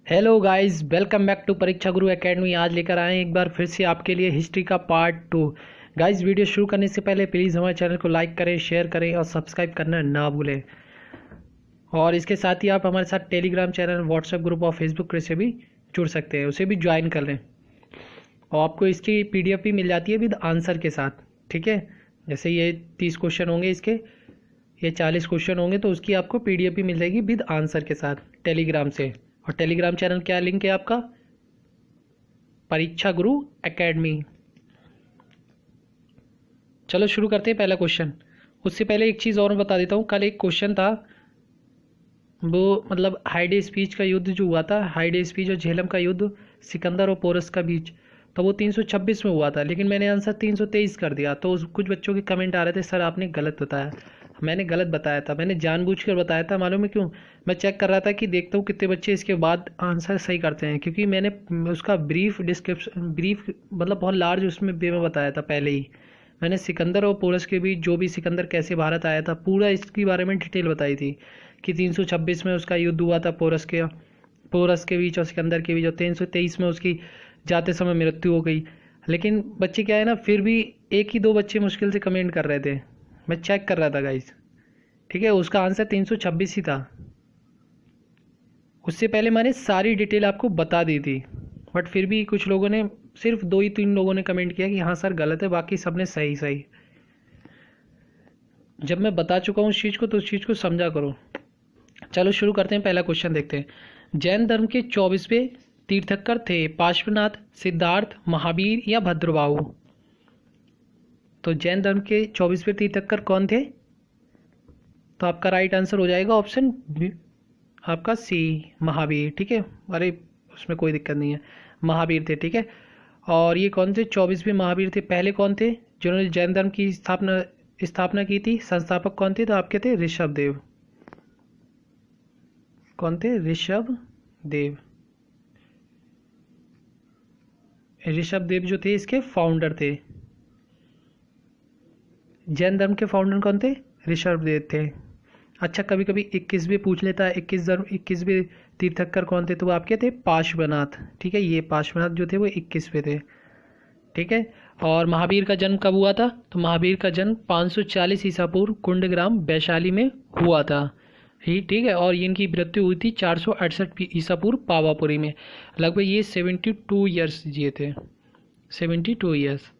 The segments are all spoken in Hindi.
Hello guys, welcome back to Pariksha Guru academy. आज लेकर आए हैं एक बार फिर से आपके लिए हिस्ट्री का पार्ट 2। गाइस, वीडियो शुरू करने से पहले प्लीज़ हमारे चैनल को लाइक करें, शेयर करें और सब्सक्राइब करना ना भूलें। और इसके साथ ही आप हमारे साथ टेलीग्राम चैनल, व्हाट्सएप ग्रुप और फेसबुक से भी जुड़ सकते हैं, उसे भी ज्वाइन कर लें। और आपको इसकी PDF भी मिल जाती है विद आंसर के साथ, ठीक है। जैसे ये 30 क्वेश्चन होंगे, इसके ये 40 क्वेश्चन होंगे, तो उसकी आपको PDF भी मिल जाएगी विद आंसर के साथ टेलीग्राम से। और टेलीग्राम चैनल क्या लिंक है आपका? परीक्षा गुरु एकेडमी। चलो शुरू करते हैं पहला क्वेश्चन। उससे पहले एक चीज़ और मैं बता देता हूँ। कल एक क्वेश्चन था, वो मतलब हाइडे स्पीच का युद्ध जो हुआ था, हाइडे स्पीच और झेलम का युद्ध सिकंदर और पोरस का बीच, तो वो 326 में हुआ था, लेकिन मैंने आंसर 323 कर दिया। तो कुछ बच्चों के कमेंट आ रहे थे, सर आपने गलत बताया। मैंने गलत बताया था, मैंने जानबूझकर बताया था। मालूम है क्यों? मैं चेक कर रहा था कि देखता हूँ कितने बच्चे इसके बाद आंसर सही करते हैं, क्योंकि मैंने उसका ब्रीफ डिस्क्रिप्शन, ब्रीफ मतलब बहुत लार्ज उसमें वे में बताया था पहले ही। मैंने सिकंदर और पोरस के बीच, जो भी सिकंदर कैसे भारत आया था, पूरा इसके बारे में डिटेल बताई थी कि 326 में उसका युद्ध हुआ था पोरस के बीच और सिकंदर के बीच, और 323 में उसकी जाते समय मृत्यु हो गई। लेकिन बच्चे क्या है ना, फिर भी एक ही दो बच्चे मुश्किल से कमेंट कर रहे थे। मैं चेक कर रहा था गाइस, ठीक है। उसका आंसर 326 ही था। उससे पहले मैंने सारी डिटेल आपको बता दी थी, बट फिर भी कुछ लोगों ने, सिर्फ 2 ही 3 लोगों ने कमेंट किया कि हाँ सर गलत है, बाकी सबने सही सही। जब मैं बता चुका हूँ उस चीज़ को, तो उस चीज़ को समझा करो। चलो शुरू करते हैं, पहला क्वेश्चन देखते हैं। जैन धर्म के 24वें तीर्थंकर थे पार्श्वनाथ, सिद्धार्थ, महावीर या भद्रबाहु? तो जैन धर्म के 24वें तीर्थंकर कौन थे? तो आपका राइट आंसर हो जाएगा ऑप्शन आपका सी, महावीर, ठीक है। अरे उसमें कोई दिक्कत नहीं है, महावीर थे, ठीक है। और ये कौन थे 24वें महावीर थे? पहले कौन थे जिन्होंने जैन धर्म की स्थापना की थी? संस्थापक कौन थे? तो आपके थे ऋषभ देव। कौन थे? ऋषभ देव। ऋषभ देव जो थे इसके फाउंडर थे। जैन धर्म के फाउंडर कौन थे? ऋषभ देव थे। अच्छा, कभी कभी 21वें पूछ लेता है, 21वें तीर्थंकर कौन थे? तो वो आपके थे पार्श्वनाथ, ठीक है। ये पार्श्वनाथ जो थे वो 21वें थे, ठीक है। और महावीर का जन्म कब हुआ था? तो महावीर का जन्म 540 ईसा पूर्व कुंडग्राम वैशाली में हुआ था ही, ठीक है। और इनकी मृत्यु हुई थी 468 ईसा पूर्व पावापुरी में। लगभग ये 72 ईयर्स जिए थे, 72 ईयर्स।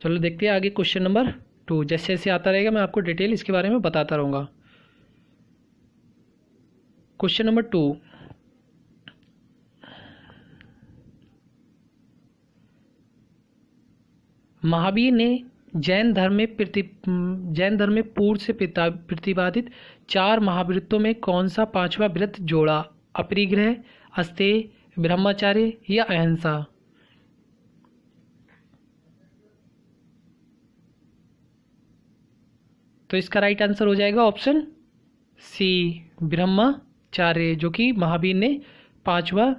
चलो देखते हैं आगे क्वेश्चन नंबर 2। जैसे जैसे आता रहेगा मैं आपको डिटेल इसके बारे में बताता रहूँगा। क्वेश्चन नंबर 2, महावीर ने जैन धर्म में पूर्व से प्रतिपादित 4 महाव्रतों में कौन सा 5वां व्रत जोड़ा? अपरिग्रह, अस्तेय, ब्रह्मचार्य या अहिंसा? तो इसका राइट आंसर हो जाएगा ऑप्शन सी, ब्रह्मचार्य, जो कि महावीर ने 5वां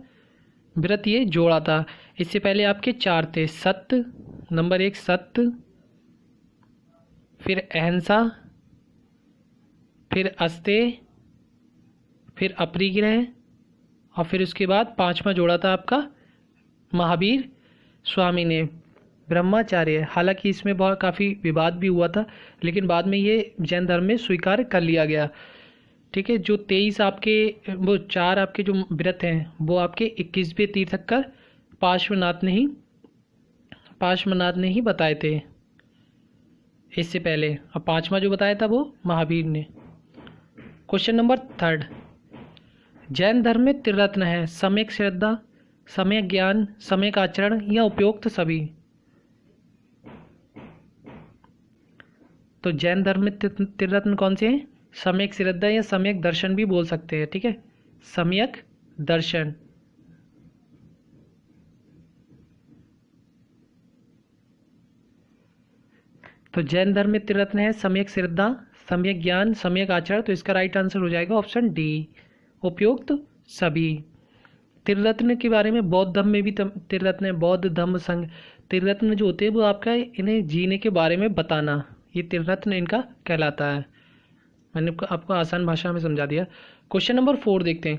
व्रत ये जोड़ा था। इससे पहले आपके 4 थे। सत्य, नंबर 1 सत्य, फिर अहिंसा, फिर अस्तेय, फिर अपरिग्रह, और फिर उसके बाद 5वां जोड़ा था आपका महावीर स्वामी ने, ब्रह्मचार्य। हालांकि इसमें बहुत काफ़ी विवाद भी हुआ था, लेकिन बाद में ये जैन धर्म में स्वीकार कर लिया गया, ठीक है। जो 23 आपके, वो 4 आपके जो व्रत हैं, वो आपके 21वें तीर्थंकर पार्श्वनाथ ने ही बताए थे इससे पहले, और 5वां जो बताया था वो महावीर ने। क्वेश्चन नंबर 3, जैन धर्म में त्रिरत्न है, सम्यक श्रद्धा, सम्यक ज्ञान, सम्यक आचरण या उपयोक्त सभी? तो जैन धर्म में त्रिरत्न कौन से हैं? सम्यक श्रद्धा या सम्यक दर्शन भी बोल सकते हैं, ठीक है। सम्यक दर्शन। तो जैन धर्म में त्रिरत्न है सम्यक श्रद्धा, सम्यक ज्ञान, सम्यक आचरण। तो इसका राइट आंसर हो जाएगा ऑप्शन डी, उपयुक्त सभी। त्रिरत्न के बारे में बौद्ध धर्म में भी त्रिरत्न है, बौद्ध धम्म संघ। त्रिरत्न जो होते हैं वो आपका इन्हें जीने के बारे में बताना, ये त्रिरत्न इनका कहलाता है। मैंने आपको आसान भाषा में समझा दिया। क्वेश्चन नंबर 4 देखते हैं।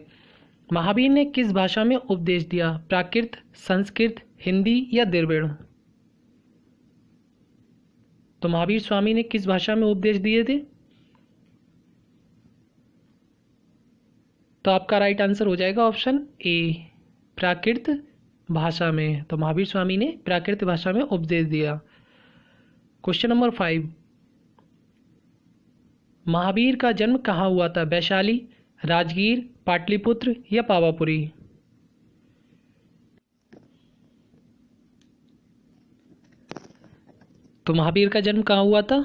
महावीर ने किस भाषा में उपदेश दिया? प्राकृत, संस्कृत, हिंदी या द्रविड़? तो महावीर स्वामी ने किस भाषा में उपदेश दिए थे? तो आपका राइट आंसर हो जाएगा ऑप्शन ए, प्राकृत भाषा में। तो महावीर स्वामी ने प्राकृत भाषा में उपदेश दिया। क्वेश्चन नंबर 5, महावीर का जन्म कहाँ हुआ था? वैशाली, राजगीर, पाटलिपुत्र या पावापुरी? तो महावीर का जन्म कहाँ हुआ था?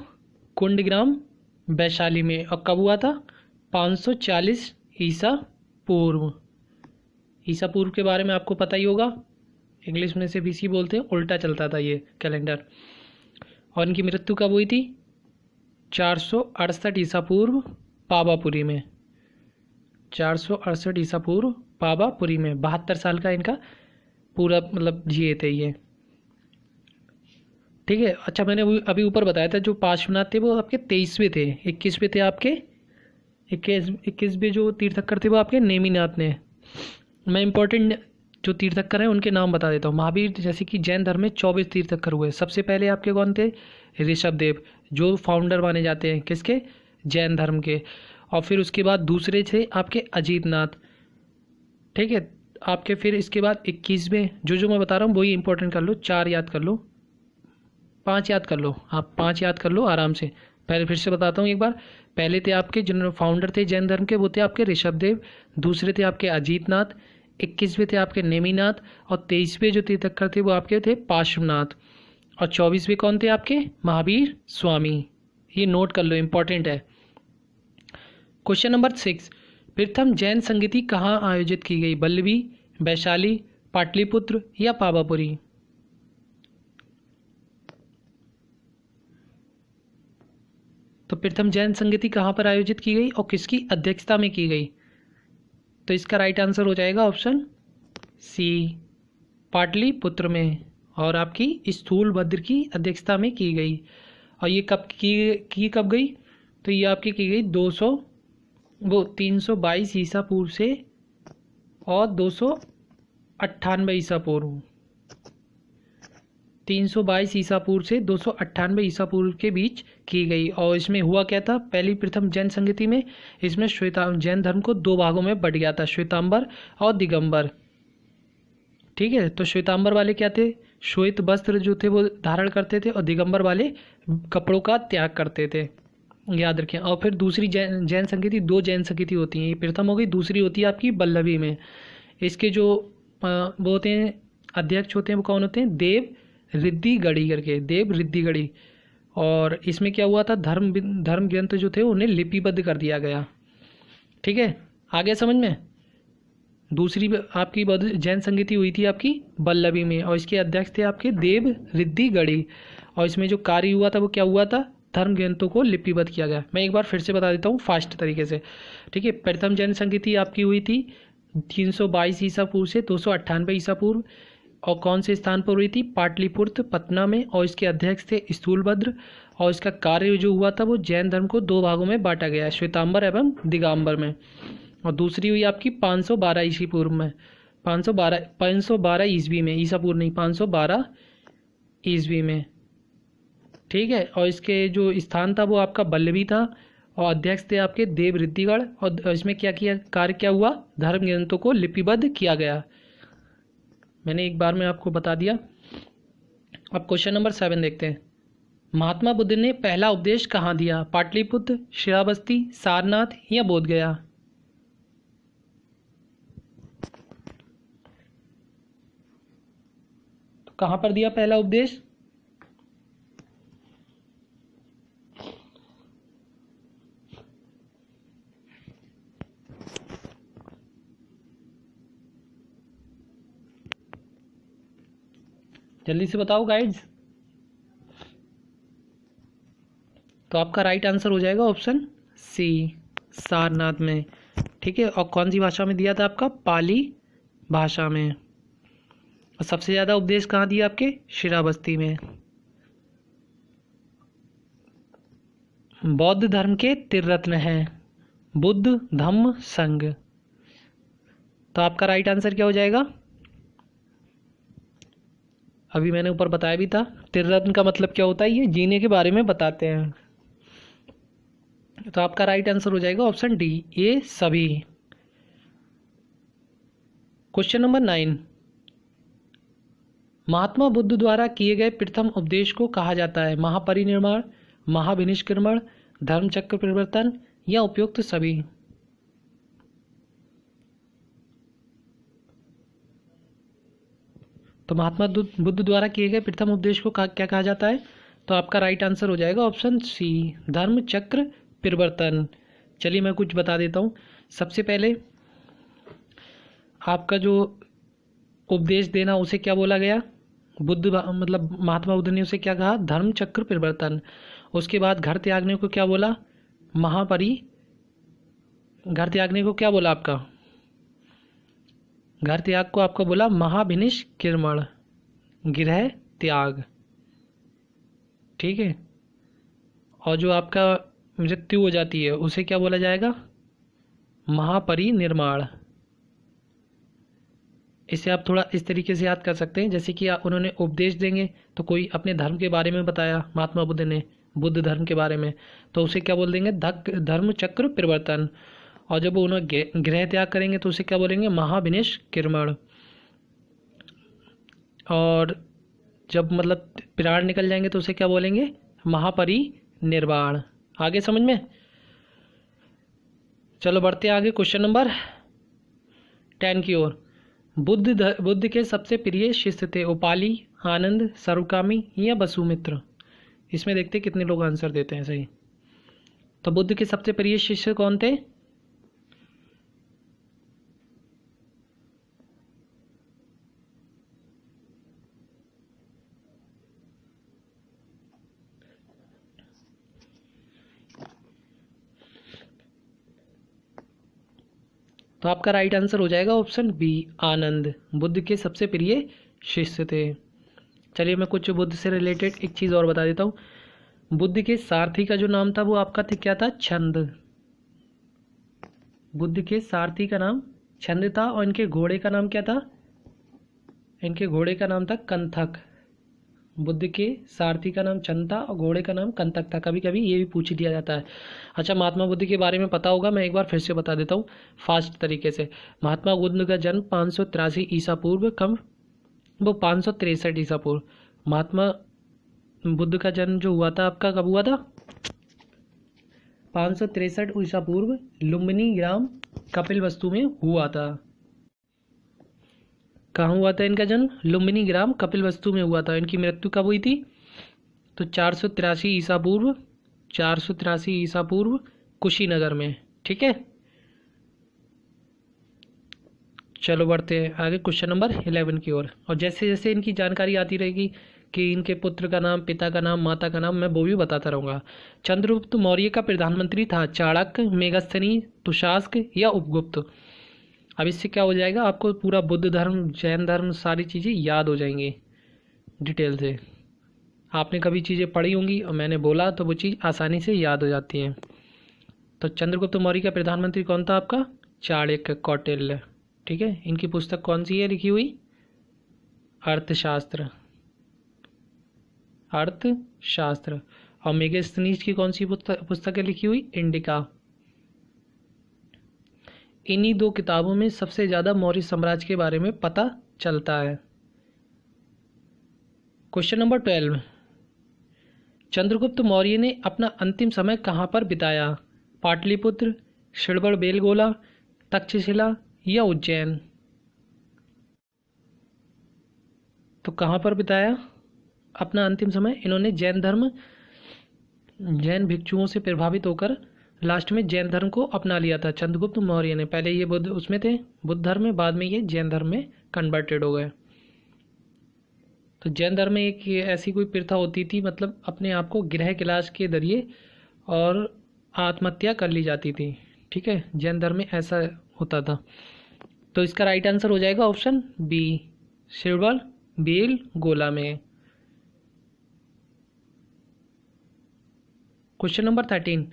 कुंडग्राम, वैशाली में। और कब हुआ था? 540 ईसा पूर्व। ईसा पूर्व के बारे में आपको पता ही होगा, इंग्लिश में से बीसी बोलते हैं, उल्टा चलता था ये कैलेंडर। और इनकी मृत्यु कब हुई थी? 468 ईसा पूर्व, पावापुरी में। 468 ईसा पूर्व, पावापुरी में। 72 साल का इनका पूरा मतलब जिए थे ये, ठीक है। अच्छा, मैंने अभी ऊपर बताया था जो पार्श्वनाथ थे वो आपके 23वें थे। 21वें थे आपके, 21वें जो तीर्थंकर थे वो आपके नेमिनाथ ने। मैं इंपॉर्टेंट जो तीर्थंकर हैं उनके नाम बता देता हूँ। महावीर जैसे कि जैन धर्म में 24 तीर्थंकर हुए। सबसे पहले आपके कौन थे? ऋषभदेव, जो फाउंडर माने जाते हैं किसके? जैन धर्म के। और फिर उसके बाद दूसरे थे आपके अजीतनाथ, ठीक है। आपके फिर इसके बाद 21वें जो मैं बता रहा हूँ वही इंपॉर्टेंट कर लो, 4 याद कर लो, 5 याद कर लो, आप 5 याद कर लो आराम से। पहले फिर से बताता हूँ एक बार। पहले थे आपके जिन्होंने फाउंडर थे जैन धर्म के, वो थे आपके ऋषभदेव। दूसरे थे आपके अजीतनाथ। 21वें थे आपके नेमिनाथ। और 23वें जो तीर्थंकर थे वो आपके थे पार्श्वनाथ। और 24वें कौन थे आपके? महावीर स्वामी। ये नोट कर लो, इंपॉर्टेंट है। क्वेश्चन नंबर 6, प्रथम जैन संगीति कहाँ आयोजित की गई? बल्लभी, वैशाली, पाटलिपुत्र या पावापुरी? तो प्रथम जैन संगीति कहाँ पर आयोजित की गई और किसकी अध्यक्षता में की गई? तो इसका राइट आंसर हो जाएगा ऑप्शन सी, पाटलिपुत्र में। और आपकी स्थूलभद्र की अध्यक्षता में की गई। और ये कब की कब गई? तो ये आपकी की गई 322 ईसा पूर्व से और 298 ईसा पूर्व। 322 ईसा पूर्व से 298 ईसा पूर्व के बीच की गई। और इसमें हुआ क्या था? पहली प्रथम जैन संगीति में इसमें जैन धर्म को 2 भागों में बट गया था, श्वेतांबर और दिगंबर, ठीक है। तो श्वेतांबर वाले क्या थे? श्वेत वस्त्र जो थे वो धारण करते थे, और दिगंबर वाले कपड़ों का त्याग करते थे, याद रखें। और फिर दूसरी जैन संगीति, 2 जैन संगीति होती हैं, ये प्रथम हो गई। दूसरी होती है आपकी बल्लभी में। इसके जो वो होते हैं अध्यक्ष होते हैं वो कौन होते हैं? देव रिद्धिगढ़ी करके, देव रिद्धिगढ़ी। और इसमें क्या हुआ था? धर्म ग्रंथ जो थे उन्हें लिपिबद्ध कर दिया गया, ठीक है। आगे समझ में। दूसरी आपकी जैन संगीति हुई थी आपकी बल्लभी में, और इसके अध्यक्ष थे आपके देव रिद्धिगढ़ी। और इसमें जो कार्य हुआ था वो क्या हुआ था? धर्म ग्रंथों को लिपिबद्ध किया गया। मैं एक बार फिर से बता देता हूँ फास्ट तरीके से, ठीक है। प्रथम जैन संगीति आपकी हुई थी 322 ईसा पूर्व से 298 ईसा पूर्व। और कौन से स्थान पर हुई थी? पाटलिपुत्र, पटना में। और इसके अध्यक्ष थे स्थूलभद्र। और इसका कार्य जो हुआ था वो जैन धर्म को 2 भागों में बांटा गया है, श्वेतांबर एवं दिगंबर में। और दूसरी हुई आपकी 512 ईसा पूर्व में, 512 ईस्वी में, ईसा पूर्व नहीं, 512 ईस्वी में, ठीक है। और इसके जो स्थान था वो आपका बल्लभी था, और अध्यक्ष थे आपके देव रिद्धिगढ़। और इसमें क्या किया, कार्य क्या हुआ? धर्म ग्रंथों को लिपिबद्ध किया गया। मैंने एक बार में आपको बता दिया। अब क्वेश्चन नंबर 7 देखते हैं। महात्मा बुद्ध ने पहला उपदेश कहाँ दिया? पाटलिपुत्र, श्रावस्ती, सारनाथ या बोधगया? तो कहाँ पर दिया पहला उपदेश? जल्दी से बताओ गाइड्स। तो आपका राइट आंसर हो जाएगा ऑप्शन सी, सारनाथ में, ठीक है। और कौन सी भाषा में दिया था? आपका पाली भाषा में। और सबसे ज़्यादा उपदेश कहाँ दिया? आपके श्रावस्ती में। बौद्ध धर्म के त्रिरत्न हैं बुद्ध, धम्म, संघ। तो आपका राइट आंसर क्या हो जाएगा? अभी मैंने ऊपर बताया भी था, त्रिरत्न का मतलब क्या होता है, ये जीने के बारे में बताते हैं। तो आपका राइट आंसर हो जाएगा ऑप्शन डी, ये सभी। क्वेश्चन नंबर 9, महात्मा बुद्ध द्वारा किए गए प्रथम उपदेश को कहा जाता है? महापरिनिर्वाण, महाविनिष्क्रमण, धर्मचक्र परिवर्तन या उपयुक्त सभी? तो महात्मा बुद्ध द्वारा किए गए प्रथम उपदेश को क्या कहा जाता है? तो आपका राइट आंसर हो जाएगा ऑप्शन सी, धर्म चक्र परिवर्तन। चलिए मैं कुछ बता देता हूँ। सबसे पहले आपका जो उपदेश देना उसे क्या बोला गया? बुद्ध मतलब महात्मा बुद्ध ने उसे क्या कहा? धर्म चक्र परिवर्तन। उसके बाद घर त्यागने को क्या बोला? घर त्यागने को क्या बोला आपका? घर त्याग को आपको बोला महाविनिष्क्रमण, गृह त्याग, ठीक है। और जो आपका मृत्यु हो जाती है उसे क्या बोला जाएगा? महापरिनिर्वाण। इसे आप थोड़ा इस तरीके से याद कर सकते हैं, जैसे कि उन्होंने उपदेश देंगे तो कोई अपने धर्म के बारे में बताया महात्मा बुद्ध ने, बुद्ध धर्म के बारे में, तो उसे क्या बोल देंगे? धर्म चक्र परिवर्तन। और जब उन्होंने गृह त्याग करेंगे तो उसे क्या बोलेंगे? महाविनिष्क्रमण। और जब मतलब प्राण निकल जाएंगे तो उसे क्या बोलेंगे? महापरिनिर्वाण। आगे समझ में? चलो बढ़ते आगे क्वेश्चन नंबर 10 की ओर। बुद्ध के सबसे प्रिय शिष्य थे उपाली, आनंद, सर्वकामी या वसुमित्र? इसमें देखते कितने लोग आंसर देते हैं सही। तो बुद्ध के सबसे प्रिय शिष्य कौन थे? तो आपका राइट आंसर हो जाएगा ऑप्शन बी, आनंद, बुद्ध के सबसे प्रिय शिष्य थे। चलिए मैं कुछ बुद्ध से रिलेटेड एक चीज़ और बता देता हूँ। बुद्ध के सारथी का जो नाम था वो आपका क्या था? छंद। बुद्ध के सारथी का नाम छंद था और इनके घोड़े का नाम क्या था? इनके घोड़े का नाम था कंथक। बुद्ध के सारथी का नाम छंद था और घोड़े का नाम कंथक था। कभी कभी ये भी पूछ लिया जाता है। अच्छा, महात्मा बुद्ध के बारे में पता होगा, मैं एक बार फिर से बता देता हूँ फास्ट तरीके से। महात्मा बुद्ध का जन्म 583 ईसा पूर्व, कब? वो 563 ईसा पूर्व। महात्मा बुद्ध का जन्म जो हुआ था आपका कब हुआ था? 563 ईसा पूर्व, लुम्बिनी ग्राम कपिलवस्तु में हुआ था। कहाँ हुआ था इनका जन्म? लुम्बिनी ग्राम कपिलवस्तु में हुआ था। इनकी मृत्यु कब हुई थी? तो 483 ईसा पूर्व, 483 ईसा पूर्व कुशीनगर में, ठीक है। चलो बढ़ते हैं आगे क्वेश्चन नंबर 11 की ओर। और जैसे जैसे इनकी जानकारी आती रहेगी कि इनके पुत्र का नाम, पिता का नाम, माता का नाम, मैं वो भी बताता रहूँगा। चंद्रगुप्त मौर्य का प्रधानमंत्री था चाणक्य, मेगस्थनी, तुशास्क या उपगुप्त? अब इससे क्या हो जाएगा? आपको पूरा बुद्ध धर्म, जैन धर्म, सारी चीज़ें याद हो जाएंगी डिटेल से। आपने कभी चीज़ें पढ़ी होंगी और मैंने बोला तो वो चीज़ आसानी से याद हो जाती है। तो चंद्रगुप्त मौर्य का प्रधानमंत्री कौन था आपका? चाणक्य, कौटिल्य, ठीक है। इनकी पुस्तक कौन सी है लिखी हुई? अर्थशास्त्र, अर्थशास्त्र। और मेगास्थनीज की कौन सी पुस्तकें लिखी हुई? इंडिका। इन्हीं दो किताबों में सबसे ज़्यादा मौर्य साम्राज्य के बारे में पता चलता है। क्वेश्चन नंबर 12, चंद्रगुप्त मौर्य ने अपना अंतिम समय कहाँ पर बिताया? पाटलिपुत्र, श्रवण बेलगोला, तक्षशिला या उज्जैन? तो कहाँ पर बिताया अपना अंतिम समय? इन्होंने जैन धर्म, जैन भिक्षुओं से प्रभावित होकर लास्ट में जैन धर्म को अपना लिया था चंद्रगुप्त मौर्य ने। पहले ये बुद्ध उसमें थे, बुद्ध धर्म में, बाद में ये जैन धर्म में कन्वर्टेड हो गए। तो जैन धर्म में एक ऐसी कोई प्रथा होती थी, मतलब अपने आप को गृह क्लास के जरिए और आत्महत्या कर ली जाती थी, ठीक है। जैन धर्म में ऐसा होता था। तो इसका राइट आंसर हो जाएगा ऑप्शन बी, श्रवण बेलगोला में। क्वेश्चन नंबर 13,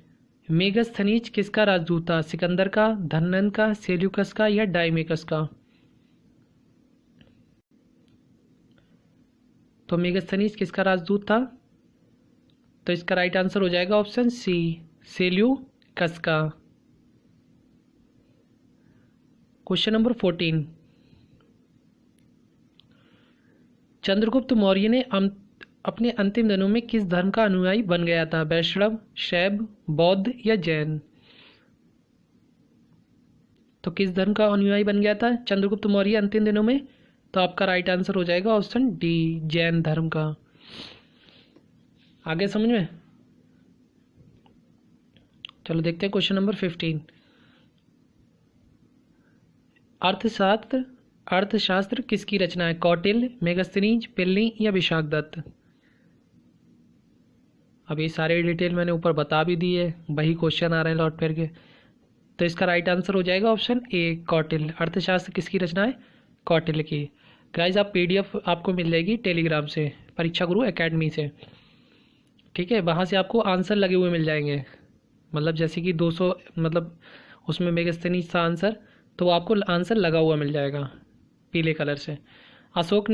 मेगस्थनीज किसका राजदूत था? सिकंदर का, धननंद का, सेल्यूकस का या डायमेकस का? तो मेगस्थनीज किसका राजदूत था? तो इसका राइट आंसर हो जाएगा ऑप्शन सी, सेल्यूकस का। क्वेश्चन नंबर 14, चंद्रगुप्त मौर्य ने अपने अंतिम दिनों में किस धर्म का अनुयायी बन गया था? वैष्णव, शैव, बौद्ध या जैन? तो किस धर्म का अनुयायी बन गया था चंद्रगुप्त मौर्य अंतिम दिनों में? तो आपका राइट आंसर हो जाएगा ऑप्शन डी, जैन धर्म का। आगे समझ में? चलो देखते हैं क्वेश्चन नंबर 15, अर्थशास्त्र किसकी रचना है? कौटिल्य, मेगस्थनीज, पिल्ली या विशाखदत्त? अब ये सारे डिटेल मैंने ऊपर बता भी दी है, वही क्वेश्चन आ रहे हैं लौट फिर के। तो इसका राइट आंसर हो जाएगा ऑप्शन ए, कौटिल्य। अर्थशास्त्र किसकी रचना है? कौटिल्य की। गाइज आप PDF आपको मिल जाएगी टेलीग्राम से, परीक्षा गुरु एकेडमी से, ठीक है। वहाँ से आपको आंसर लगे हुए मिल जाएंगे, मतलब जैसे कि 200 मतलब उसमें मेगस्थनीज था आंसर, तो आपको आंसर लगा हुआ मिल जाएगा पीले कलर से। अशोक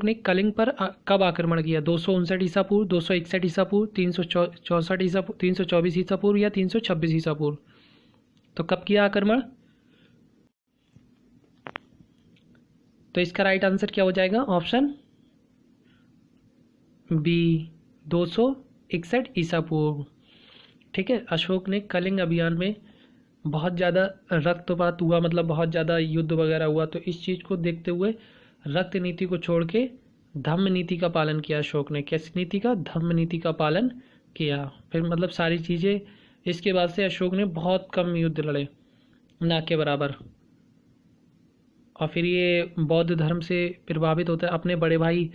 ने कलिंग पर कब आक्रमण किया? 259 ईसा पूर्व, 261 ईसा पूर्व, 364 ईसा, 324 ईसा पूर्व या 326 ईसा पूर्व? तो कब किया आक्रमण? तो इसका राइट आंसर क्या हो जाएगा? ऑप्शन बी, 261 ईसा पूर्व, ठीक है। अशोक ने कलिंग अभियान में बहुत ज़्यादा रक्तपात हुआ, मतलब बहुत ज़्यादा युद्ध वगैरह हुआ, तो इस चीज़ को देखते हुए रक्त नीति को छोड़ के धम्म नीति का पालन किया अशोक ने। कैसी नीति का? धम्म नीति का पालन किया। फिर मतलब सारी चीज़ें, इसके बाद से अशोक ने बहुत कम युद्ध लड़े, ना के बराबर। और फिर ये बौद्ध धर्म से प्रभावित होता है। अपने बड़े भाई,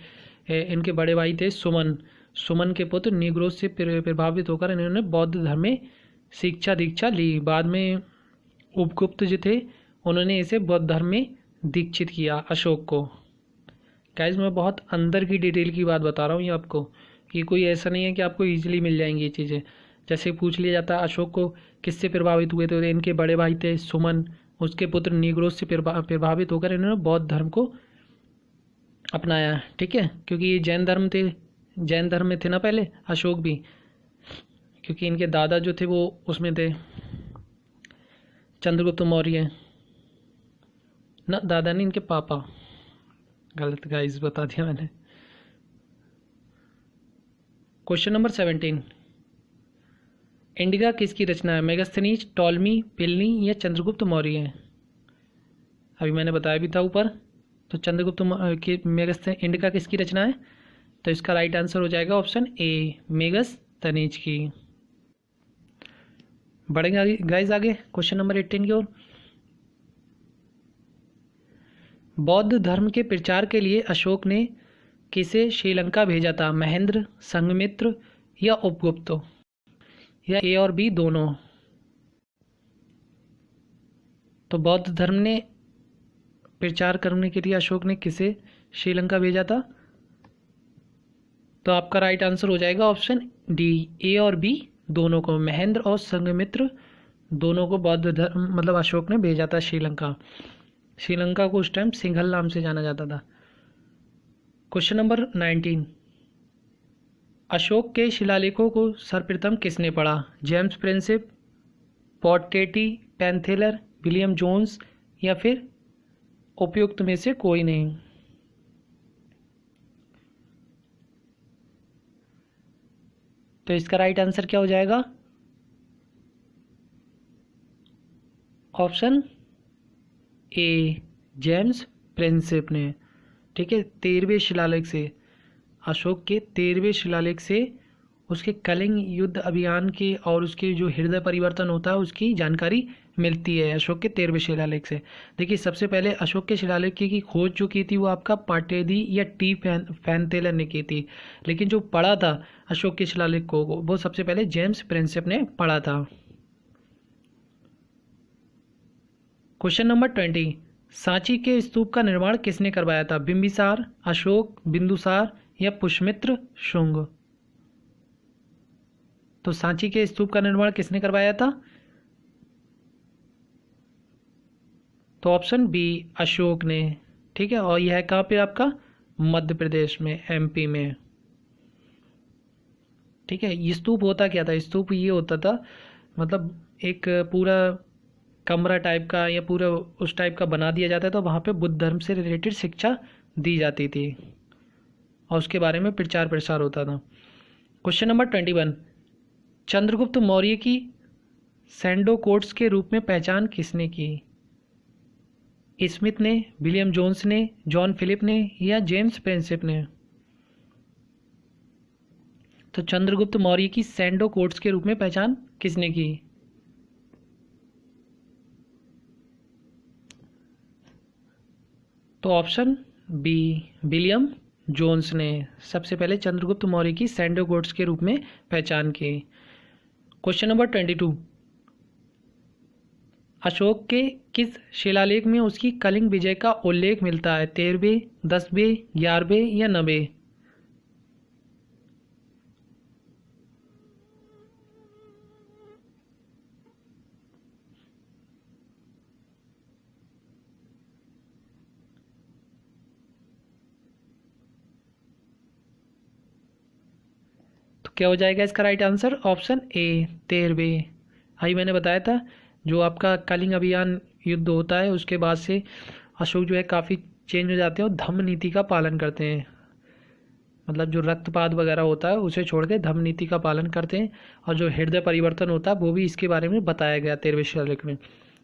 इनके बड़े भाई थे सुमन के पुत्र नीग्रोस से प्रभावित होकर इन्होंने बौद्ध धर्म में शिक्षा दीक्षा ली। बाद में उपगुप्त जो थे उन्होंने इसे बौद्ध धर्म में दीक्षित किया अशोक को। गाइस मैं बहुत अंदर की डिटेल की बात बता रहा हूँ ये आपको, कि कोई ऐसा नहीं है कि आपको ईजिली मिल जाएंगी ये चीज़ें। जैसे पूछ लिया जाता है अशोक को किससे प्रभावित हुए, तो इनके बड़े भाई थे सुमन, उसके पुत्र नीग्रोस से प्रभावित होकर इन्होंने बौद्ध धर्म को अपनाया, ठीक है। क्योंकि ये जैन धर्म में थे ना पहले अशोक भी, क्योंकि इनके दादा जो थे वो उसमें थे, चंद्रगुप्त मौर्य ना, दादा नहीं इनके पापा, गलत गाइस बता दिया मैंने। क्वेश्चन नंबर 17, इंडिका किसकी रचना है? मेगस्थनीज, टॉलमी, पिलनी या चंद्रगुप्त मौर्य? अभी मैंने बताया भी था ऊपर। तो चंद्रगुप्त इंडिका किसकी रचना है? तो इसका राइट आंसर हो जाएगा ऑप्शन ए, मेगस्थनीज की। बढ़ेंगे गाइस आगे क्वेश्चन नंबर 18 की ओर। बौद्ध धर्म के प्रचार के लिए अशोक ने किसे श्रीलंका भेजा था? महेंद्र, संघमित्र या उपगुप्त, या ए और बी दोनों? तो बौद्ध धर्म ने प्रचार करने के लिए अशोक ने किसे श्रीलंका भेजा था? तो आपका राइट आंसर हो जाएगा ऑप्शन डी, ए और बी दोनों को, महेंद्र और संघमित्र दोनों को बौद्ध धर्म मतलब अशोक ने भेजा था श्रीलंका। श्रीलंका को उस टाइम सिंघल नाम से जाना जाता था। क्वेश्चन नंबर 19, अशोक के शिलालेखों को सर्वप्रथम किसने पढ़ा? जेम्स प्रिंसिप, पॉटेटी, पैंथेलर, विलियम जोन्स या फिर उपयुक्त में से कोई नहीं? तो इसका राइट आंसर क्या हो जाएगा? ऑप्शन ए, जेम्स प्रिंसिप ने, ठीक है। 13वें शिलालेख से, अशोक के 13वें शिलालेख से उसके कलिंग युद्ध अभियान के और उसके जो हृदय परिवर्तन होता है उसकी जानकारी मिलती है अशोक के 13वें शिलालेख से। देखिए सबसे पहले अशोक के शिलालेख की खोज जो की थी वो आपका पाटेदी या टी पैंथेलर ने की थी, लेकिन जो पढ़ा था अशोक के शिलालेख को वो सबसे पहले जेम्स प्रिंसिप ने पढ़ा था। क्वेश्चन नंबर 20, सांची के स्तूप का निर्माण किसने करवाया था? बिंबिसार, अशोक, बिंदुसार या पुष्यमित्र शुंग? तो सांची के स्तूप का निर्माण किसने करवाया था? तो ऑप्शन बी अशोक ने। ठीक है, और यह है कहाँ पे आपका? मध्य प्रदेश में, एमपी में। ठीक है, ये स्तूप होता क्या था? स्तूप ये होता था मतलब एक पूरा कमरा टाइप का या पूरा उस टाइप का बना दिया जाता था, तो वहाँ पे बुद्ध धर्म से रिलेटेड शिक्षा दी जाती थी और उसके बारे में प्रचार प्रसार होता था। क्वेश्चन नंबर 21, चंद्रगुप्त मौर्य की सैंडो कोड्स के रूप में पहचान किसने की? स्मिथ ने, विलियम जोन्स ने, जॉन फिलिप ने या जेम्स प्रिंसिप ने? तो चंद्रगुप्त मौर्य की सैंडो कोड्स के रूप में पहचान किसने की? तो ऑप्शन बी विलियम जोन्स ने सबसे पहले चंद्रगुप्त मौर्य की सैंडो कोड्स के रूप में पहचान की। क्वेश्चन नंबर 22, अशोक के किस शिलालेख में उसकी कलिंग विजय का उल्लेख मिलता है? 13वें, 10वें, 11वें या 9वें? तो क्या हो जाएगा इसका राइट आंसर? ऑप्शन ए 13वें। अभी मैंने बताया था जो आपका कलिंग अभियान युद्ध होता है उसके बाद से अशोक जो है काफ़ी चेंज हो जाते हैं और धम्म नीति का पालन करते हैं। मतलब जो रक्तपात वगैरह होता है उसे छोड़ के धम्म नीति का पालन करते हैं, और जो हृदय परिवर्तन होता है वो भी इसके बारे में बताया गया 13वें शिलालेख में।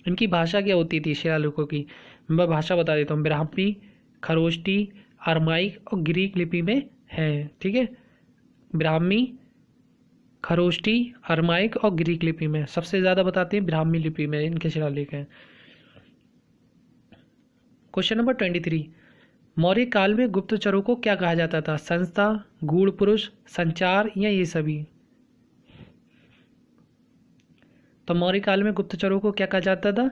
इनकी भाषा क्या होती थी शिलालेखों की? मैं भाषा बता देता हूँ। ब्राह्मी, खरोष्टी, अरमाइक और ग्रीक लिपि में है। ठीक है, ब्राह्मी, खरोष्टी, अरमाइक और ग्रीक लिपि में। सबसे ज़्यादा बताते हैं ब्राह्मी लिपि में इनके शिलालेख हैं। क्वेश्चन नंबर 23, मौर्य काल में गुप्तचरों को क्या कहा जाता था? संस्था, गूढ़ पुरुष, संचार या ये सभी? तो मौर्य काल में गुप्तचरों को क्या कहा जाता था?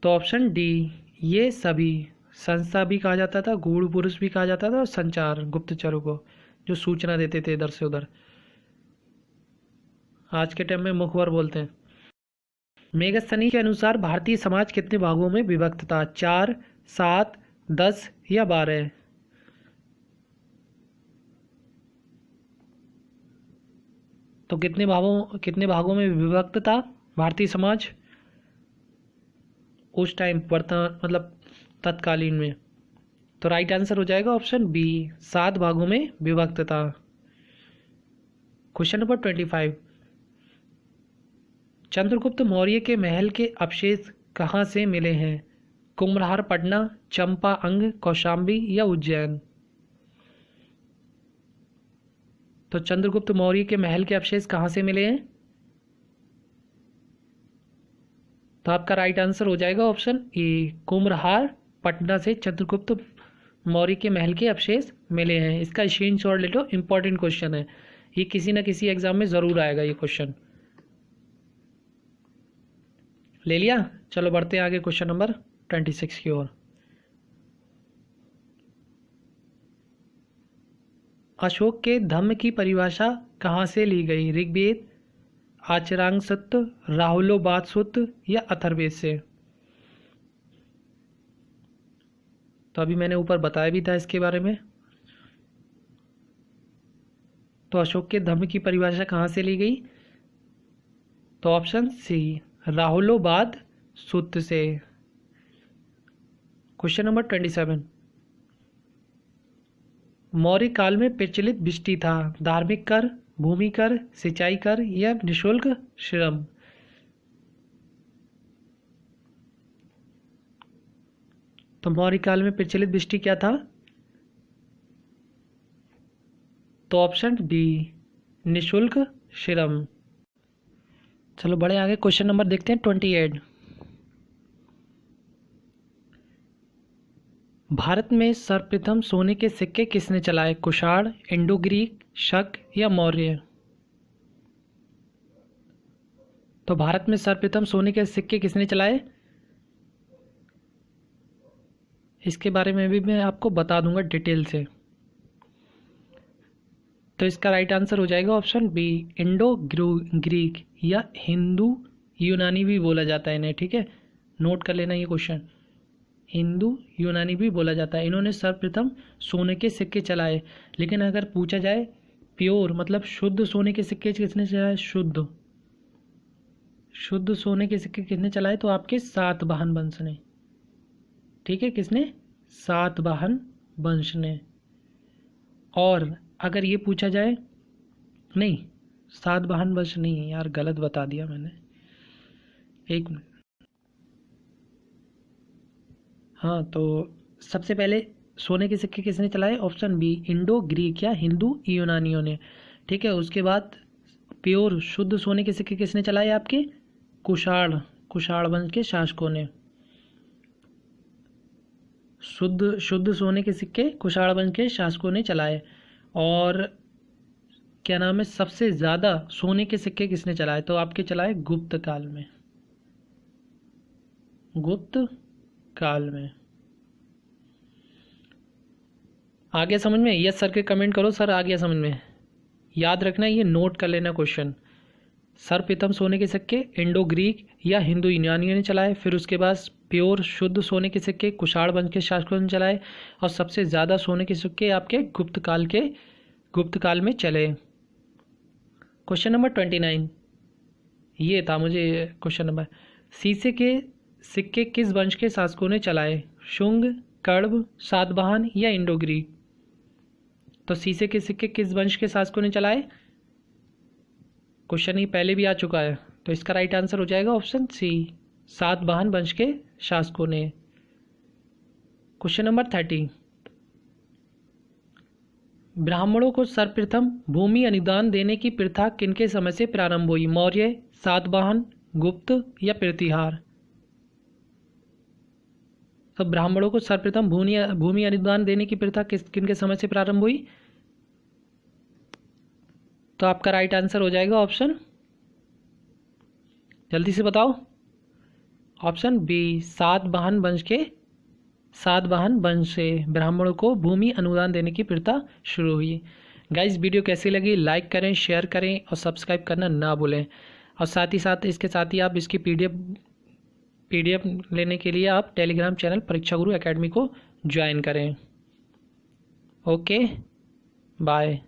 तो ऑप्शन डी ये सभी। संस्था भी कहा जाता था, गूढ़ पुरुष भी कहा जाता था और संचार, गुप्तचरों को जो सूचना देते थे इधर से उधर। आज के टाइम में मुखबर बोलते हैं। मेगस्थनी के अनुसार भारतीय समाज कितने भागों में विभक्त था? 4, 7, 10 या 12? तो कितने भागों में विभक्त था भारतीय समाज उस टाइम, वर्तमान मतलब तत्कालीन में? तो राइट आंसर हो जाएगा ऑप्शन बी 7 भागों में विभक्त था। क्वेश्चन नंबर 25, चंद्रगुप्त मौर्य के महल के अवशेष कहाँ से मिले हैं? कुम्भलहार पटना, चंपा अंग, कौशाम्बी या उज्जैन? तो चंद्रगुप्त मौर्य के महल के अवशेष कहाँ से मिले हैं? तो आपका राइट आंसर हो जाएगा ऑप्शन ए कुम्भलहार पटना से चंद्रगुप्त मौर्य के महल के अवशेष मिले हैं। इसका स्क्रीनशॉट ले लो, इंपॉर्टेंट क्वेश्चन है ये, किसी ना किसी एग्जाम में ज़रूर आएगा ये क्वेश्चन। ले लिया? चलो बढ़ते हैं आगे क्वेश्चन नंबर 26 की ओर। अशोक के धम्म की परिभाषा कहाँ से ली गई? ऋग्वेद, आचरांग सूत्र, राहुलोबाद सूत्र या अथर्ववेद से? तो अभी मैंने ऊपर बताया भी था इसके बारे में। तो अशोक के धम्म की परिभाषा कहाँ से ली गई? तो ऑप्शन सी राहुलोबाद सूत्र से। क्वेश्चन नंबर 27, मौर्य काल में प्रचलित बिस्टी था? धार्मिक कर, भूमि कर, सिंचाई कर या निःशुल्क श्रम? तो मौर्य काल में प्रचलित बिस्टी क्या था? तो ऑप्शन डी निःशुल्क श्रम। चलो बड़े आगे क्वेश्चन नंबर देखते हैं 28। भारत में सर्वप्रथम सोने के सिक्के किसने चलाए? कुषाण, इंडो ग्रीक, शक या मौर्य? तो भारत में सर्वप्रथम सोने के सिक्के किसने चलाए? इसके बारे में भी मैं आपको बता दूंगा डिटेल से। तो इसका राइट आंसर हो जाएगा ऑप्शन बी, इंडो ग्रीक या हिंदू यूनानी भी बोला जाता है इन्हें, ठीक है, नोट कर लेना ये क्वेश्चन। हिंदू यूनानी भी बोला जाता है। इन्होंने सर्वप्रथम सोने के सिक्के चलाए। लेकिन अगर पूछा जाए प्योर मतलब शुद्ध सोने के सिक्के किसने चलाए, शुद्ध सोने के सिक्के किसने चलाए, तो आपके सातवाहन वंश ने, ठीक है, किसने, सातवाहन वंश ने। और अगर ये पूछा जाए, नहीं सातवाहन वंश नहीं है यार, गलत बता दिया मैंने, एक मिनट। हाँ, तो सबसे पहले सोने के सिक्के किसने चलाए, ऑप्शन बी, इंडो ग्रीक या हिंदू यूनानियों ने, ठीक है। उसके बाद प्योर शुद्ध सोने के सिक्के किसने चलाए, आपके कुषाण वंश के शासकों ने। शुद्ध सोने के सिक्के कुषाण वंश के शासकों ने चलाए। और क्या नाम है, सबसे ज्यादा सोने के सिक्के किसने चलाए, तो आपके चलाए गुप्त काल में, गुप्त काल में। आ गया समझ में? यस सर के कमेंट करो, सर आ गया समझ में। याद रखना, ये नोट कर लेना क्वेश्चन। सर्वप्रथम सोने के सिक्के इंडो ग्रीक या हिंदू यूनानियों ने चलाए, फिर उसके बाद प्योर शुद्ध सोने के सिक्के कुषाण वंश के शासकों ने चलाए, और सबसे ज़्यादा सोने के सिक्के आपके गुप्त काल में चले। क्वेश्चन नंबर 29 ये था मुझे क्वेश्चन नंबर। शीशे के सिक्के किस वंश के शासकों ने चलाए, शुंग, कण्व, सातवाहन या इंडो ग्रीक। तो शीशे के सिक्के किस वंश के शासकों ने चलाए, क्वेश्चन ही पहले भी आ चुका है, तो इसका राइट आंसर हो जाएगा ऑप्शन सी, सातवाहन वंश के शासकों ने। क्वेश्चन नंबर 30, ब्राह्मणों को सर्वप्रथम भूमि अनुदान देने की प्रथा किनके समय से प्रारंभ हुई, मौर्य, सातवाहन, गुप्त या प्रतिहार। तो ब्राह्मणों को सर्वप्रथम भूमि अनुदान देने की प्रथा किनके समय से प्रारंभ हुई, तो आपका राइट आंसर हो जाएगा ऑप्शन, जल्दी से बताओ, ऑप्शन बी, सातवाहन वंश से ब्राह्मणों को भूमि अनुदान देने की प्रथा शुरू हुई। गाइस वीडियो कैसी लगी, लाइक करें, शेयर करें और सब्सक्राइब करना ना भूलें। और साथ ही साथ इसके साथ ही आप इसकी पीडीएफ लेने के लिए आप टेलीग्राम चैनल परीक्षा गुरु एकेडमी को ज्वाइन करें। Okay, bye.